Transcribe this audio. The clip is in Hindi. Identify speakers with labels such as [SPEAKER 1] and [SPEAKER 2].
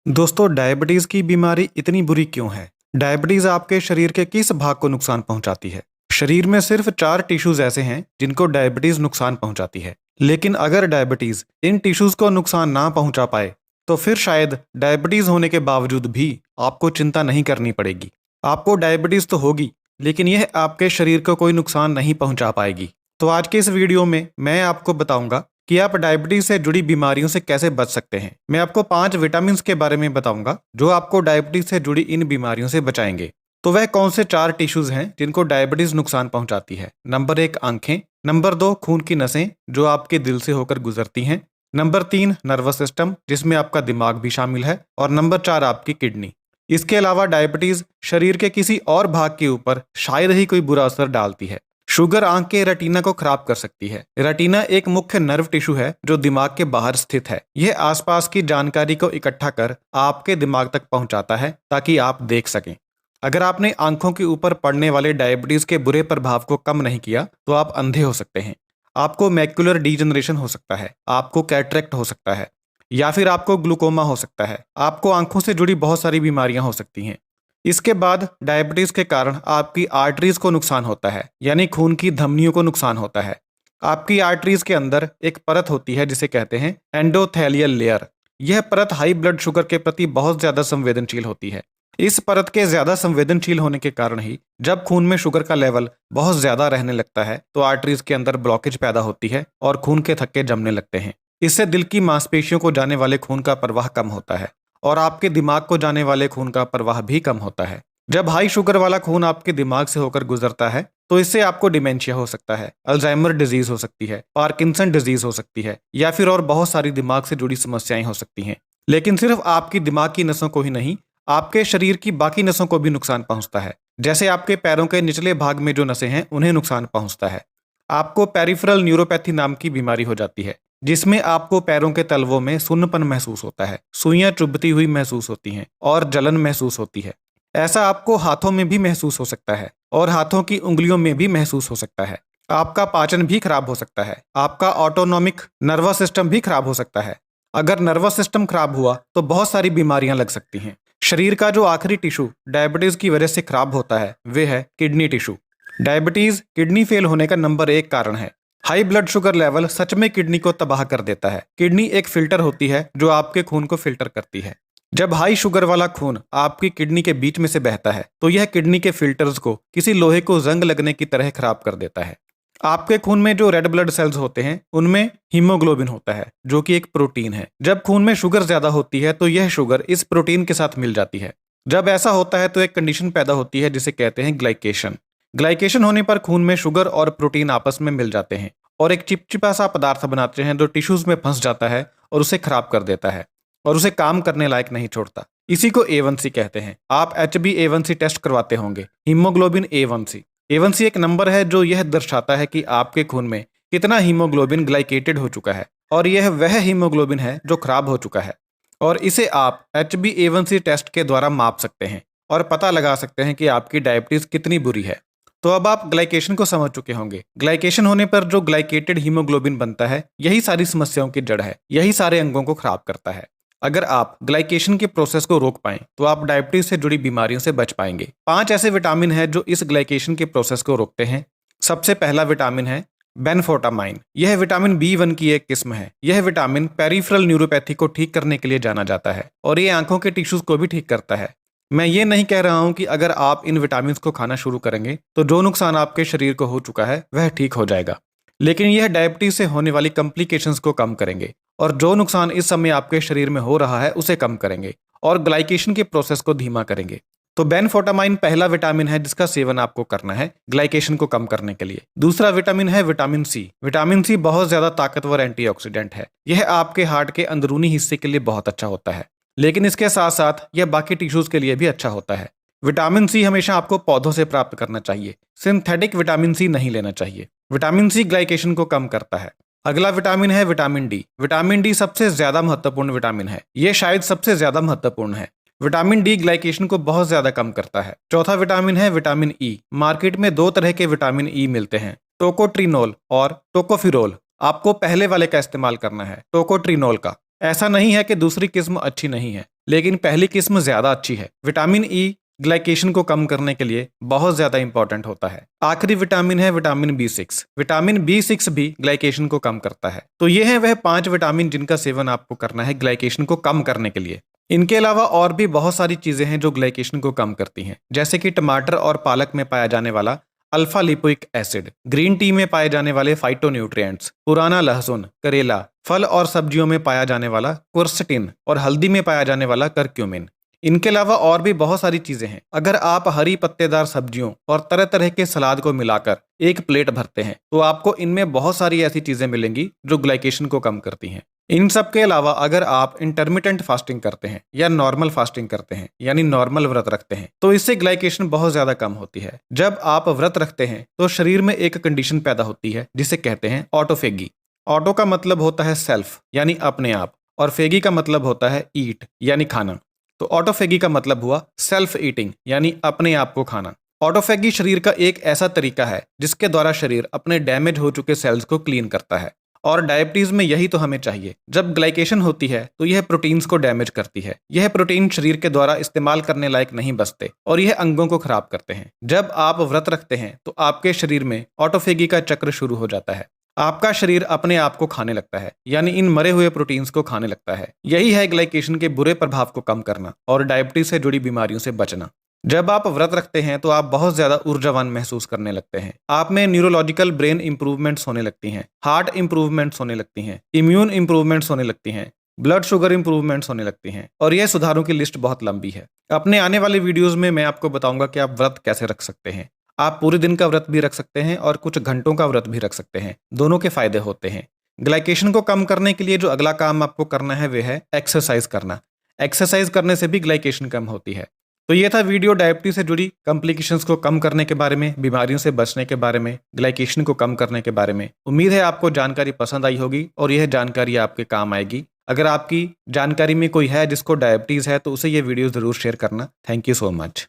[SPEAKER 1] दोस्तों, डायबिटीज की बीमारी इतनी बुरी क्यों है? डायबिटीज आपके शरीर के किस भाग को नुकसान पहुंचाती है? शरीर में सिर्फ 4 टिश्यूज ऐसे हैं जिनको डायबिटीज नुकसान पहुंचाती है। लेकिन अगर डायबिटीज इन टिश्यूज को नुकसान ना पहुंचा पाए तो फिर शायद डायबिटीज होने के बावजूद भी आपको चिंता नहीं करनी पड़ेगी। आपको डायबिटीज तो होगी, लेकिन यह आपके शरीर को कोई नुकसान नहीं पहुंचा पाएगी। तो आज के इस वीडियो में मैं आपको बताऊंगा कि आप डायबिटीज से जुड़ी बीमारियों से कैसे बच सकते हैं। मैं आपको 5 विटामिन के बारे में बताऊंगा जो आपको डायबिटीज से जुड़ी इन बीमारियों से बचाएंगे। तो वह कौन से 4 टिश्यूज हैं जिनको डायबिटीज नुकसान पहुंचाती है? नंबर 1 आंखें, नंबर 2 खून की नसें जो आपके दिल से होकर गुजरती हैं, नंबर 3 नर्वस सिस्टम जिसमें आपका दिमाग भी शामिल है, और नंबर 4 आपकी किडनी। इसके अलावा डायबिटीज शरीर के किसी और भाग के ऊपर शायद ही कोई बुरा असर डालती है। शुगर आंख के रेटिना को खराब कर सकती है। रेटिना एक मुख्य नर्व टिश्यू है जो दिमाग के बाहर स्थित है। यह आसपास की जानकारी को इकट्ठा कर आपके दिमाग तक पहुंचाता है ताकि आप देख सकें। अगर आपने आंखों के ऊपर पड़ने वाले डायबिटीज के बुरे प्रभाव को कम नहीं किया तो आप अंधे हो सकते हैं। आपको मैक्युलर डीजनरेशन हो सकता है, आपको कैटरेक्ट हो सकता है, या फिर आपको ग्लूकोमा हो सकता है। आपको आंखों से जुड़ी बहुत सारी बीमारियां हो सकती हैं। इसके बाद डायबिटीज के कारण आपकी आर्टरीज को नुकसान होता है, यानी खून की धमनियों को नुकसान होता है। आपकी आर्टरीज के अंदर एक परत होती है जिसे कहते हैं एंडोथेलियल लेयर। यह परत हाई ब्लड शुगर के प्रति बहुत ज्यादा संवेदनशील होती है। इस परत के ज्यादा संवेदनशील होने के कारण ही जब खून में शुगर का लेवल बहुत ज्यादा रहने लगता है तो आर्टरीज के अंदर ब्लॉकेज पैदा होती है और खून के थक्के जमने लगते हैं। इससे दिल की मांसपेशियों को जाने वाले खून का प्रवाह कम होता है और आपके दिमाग को जाने वाले खून का प्रवाह भी कम होता है। जब हाई शुगर वाला खून आपके दिमाग से होकर गुजरता है तो इससे आपको डिमेंशिया हो सकता है, अल्जाइमर डिजीज हो सकती है, पार्किंसन डिजीज हो सकती है, या फिर और बहुत सारी दिमाग से जुड़ी समस्याएं हो सकती हैं। लेकिन सिर्फ आपकी दिमाग की नसों को ही नहीं, आपके शरीर की बाकी नसों को भी नुकसान पहुंचता है। जैसे आपके पैरों के निचले भाग में जो नसें हैं उन्हें नुकसान पहुंचता है। आपको पेरिफेरल न्यूरोपैथी नाम की बीमारी हो जाती है जिसमें आपको पैरों के तलवों में सुन्नपन महसूस होता है, सुइयां चुभती हुई महसूस होती हैं और जलन महसूस होती है। ऐसा आपको हाथों में भी महसूस हो सकता है और हाथों की उंगलियों में भी महसूस हो सकता है। आपका पाचन भी खराब हो सकता है। आपका ऑटोनॉमिक नर्वस सिस्टम भी खराब हो सकता है। अगर नर्वस सिस्टम खराब हुआ तो बहुत सारी बीमारियां लग सकती हैं। शरीर का जो आखिरी टिश्यू डायबिटीज की वजह से खराब होता है वे है kidney tissue. Diabetes kidney fail होने का नंबर 1 कारण है। हाई ब्लड शुगर लेवल सच में किडनी को तबाह कर देता है। किडनी एक फिल्टर होती है जो आपके खून को फिल्टर करती है। जब हाई शुगर वाला खून आपकी किडनी के बीच में से बहता है तो यह किडनी के फिल्टर्स को किसी लोहे को जंग लगने की तरह खराब कर देता है। आपके खून में जो रेड ब्लड सेल्स होते हैं उनमें हीमोग्लोबिन होता है जो कि एक प्रोटीन है। जब खून में शुगर ज्यादा होती है तो यह शुगर इस प्रोटीन के साथ मिल जाती है। जब ऐसा होता है तो एक कंडीशन पैदा होती है जिसे कहते हैं ग्लाइकेशन। ग्लाइकेशन होने पर खून में शुगर और प्रोटीन आपस में मिल जाते हैं और एक चिपचिपा सा पदार्थ बनाते हैं जो टिश्यूज में फंस जाता है और उसे खराब कर देता है और उसे काम करने लायक नहीं छोड़ता। इसी को A1C कहते हैं। आप HbA1c टेस्ट करवाते होंगे, हीमोग्लोबिन A1c। A1c एक नंबर है जो यह दर्शाता है कि आपके खून में कितना हीमोग्लोबिन ग्लाइकेटेड हो चुका है, और यह वह हीमोग्लोबिन है जो खराब हो चुका है। और इसे आप HbA1c टेस्ट के द्वारा माप सकते हैं और पता लगा सकते हैं कि आपकी डायबिटीज कितनी बुरी है। तो अब आप ग्लाइकेशन को समझ चुके होंगे। ग्लाइकेशन होने पर जो ग्लाइकेटेड हीमोग्लोबिन बनता है यही सारी समस्याओं की जड़ है, यही सारे अंगों को खराब करता है। अगर आप ग्लाइकेशन के प्रोसेस को रोक पाएं तो आप डायबिटीज से जुड़ी बीमारियों से बच पाएंगे। 5 ऐसे विटामिन हैं जो इस ग्लाइकेशन के प्रोसेस को रोकते हैं। सबसे पहला विटामिन है बेनफोटामाइन। यह विटामिन B1 की एक किस्म है। यह विटामिन पेरिफेरल न्यूरोपैथी को ठीक करने के लिए जाना जाता है और ये आंखों के टिश्यूज को भी ठीक करता है। मैं ये नहीं कह रहा हूं कि अगर आप इन विटामिन को खाना शुरू करेंगे तो जो नुकसान आपके शरीर को हो चुका है वह ठीक हो जाएगा, लेकिन यह डायबिटीज से होने वाली कॉम्प्लिकेशंस को कम करेंगे और जो नुकसान इस समय आपके शरीर में हो रहा है उसे कम करेंगे और ग्लाइकेशन के प्रोसेस को धीमा करेंगे। तो बेनफोटामाइन पहला विटामिन है जिसका सेवन आपको करना है ग्लाइकेशन को कम करने के लिए। दूसरा विटामिन है विटामिन सी। विटामिन सी बहुत ज्यादा ताकतवर एंटीऑक्सीडेंट है। यह आपके हार्ट के अंदरूनी हिस्से के लिए बहुत अच्छा होता है, लेकिन इसके साथ साथ यह बाकी टिश्यूज के लिए भी अच्छा होता है। विटामिन सी हमेशा आपको पौधों से प्राप्त करना चाहिए। सिंथेटिक विटामिन सी नहीं लेना चाहिए। विटामिन सी ग्लाइकेशन को कम करता है। अगला विटामिन है विटामिन डी। विटामिन डी सबसे ज्यादा महत्वपूर्ण विटामिन है। यह शायद सबसे ज्यादा महत्वपूर्ण है। विटामिन डी ग्लाइकेशन को बहुत ज्यादा कम करता है। चौथा विटामिन है विटामिन ई। मार्केट में 2 तरह के विटामिन ई मिलते हैं, टोकोट्रिनोल और टोकोफिरोल। आपको पहले वाले का इस्तेमाल करना है, टोकोट्रिनोल का। ऐसा नहीं है कि दूसरी किस्म अच्छी नहीं है, लेकिन पहली किस्म ज्यादा अच्छी है। विटामिन ई ग्लाइकेशन को कम करने के लिए बहुत ज्यादा इंपॉर्टेंट होता है। आखिरी विटामिन है विटामिन B6। विटामिन B6 भी ग्लाइकेशन को कम करता है। तो ये है वह 5 विटामिन जिनका सेवन आपको करना है ग्लाइकेशन को कम करने के लिए। इनके अलावा और भी बहुत सारी चीजें हैं जो ग्लाइकेशन को कम करती हैं, जैसे कि टमाटर और पालक में पाया जाने वाला alpha lipoic acid, green tea में पाए जाने वाले फाइटोन्यूट्रिएंट्स, पुराना लहसुन, करेला, फल और सब्जियों में पाया जाने वाला क्वर्सेटिन और हल्दी में पाया जाने वाला करक्यूमिन। इनके अलावा और भी बहुत सारी चीजें हैं। अगर आप हरी पत्तेदार सब्जियों और तरह तरह के सलाद को मिलाकर एक प्लेट भरते हैं तो आपको इनमें बहुत सारी ऐसी चीजें मिलेंगी जो ग्लाइकेशन को कम करती हैं। इन सब के अलावा अगर आप इंटरमिटेंट फास्टिंग करते हैं या नॉर्मल फास्टिंग करते हैं यानी नॉर्मल व्रत रखते हैं तो इससे ग्लाइकेशन बहुत ज्यादा कम होती है। जब आप व्रत रखते हैं तो शरीर में एक कंडीशन पैदा होती है जिसे कहते हैं ऑटोफेगी। ऑटो का मतलब होता है सेल्फ यानी अपने आप, और फेगी का मतलब होता है ईट यानी खाना। तो ऑटोफेगी का मतलब हुआ सेल्फ ईटिंग यानी अपने आप को खाना। ऑटोफेगी शरीर का एक ऐसा तरीका है जिसके द्वारा शरीर अपने डैमेज हो चुके सेल्स को क्लीन करता है, और डायबिटीज में यही तो हमें चाहिए। जब ग्लाइकेशन होती है तो यह प्रोटीन्स को डैमेज करती है। यह प्रोटीन शरीर के द्वारा इस्तेमाल करने लायक नहीं बचते और यह अंगों को खराब करते हैं। जब आप व्रत रखते हैं तो आपके शरीर में ऑटोफेगी का चक्र शुरू हो जाता है। आपका शरीर अपने आप को खाने लगता है यानी इन मरे हुए प्रोटीन्स को खाने लगता है। यही है ग्लाइकेशन के बुरे प्रभाव को कम करना और डायबिटीज से जुड़ी बीमारियों से बचना। जब आप व्रत रखते हैं तो आप बहुत ज्यादा ऊर्जावान महसूस करने लगते हैं। आप में न्यूरोलॉजिकल ब्रेन इंप्रूवमेंट्स होने लगती हैं, हार्ट इंप्रूवमेंट्स होने लगती हैं, इम्यून इंप्रूवमेंट्स होने लगती हैं, ब्लड शुगर इंप्रूवमेंट्स होने लगती हैं, और यह सुधारों की लिस्ट बहुत लंबी है। अपने आने वाले वीडियोज में मैं आपको बताऊंगा कि आप व्रत कैसे रख सकते हैं। आप पूरे दिन का व्रत भी रख सकते हैं और कुछ घंटों का व्रत भी रख सकते हैं। दोनों के फायदे होते हैं। ग्लाइकेशन को कम करने के लिए जो अगला काम आपको करना है वह है एक्सरसाइज करना। एक्सरसाइज करने से भी ग्लाइकेशन कम होती है। तो ये था वीडियो डायबिटीज से जुड़ी कॉम्प्लिकेशंस को कम करने के बारे में, बीमारियों से बचने के बारे में, ग्लाइकेशन को कम करने के बारे में। उम्मीद है आपको जानकारी पसंद आई होगी और यह जानकारी आपके काम आएगी। अगर आपकी जानकारी में कोई है जिसको डायबिटीज है तो उसे ये वीडियो जरूर शेयर करना। Thank you so much.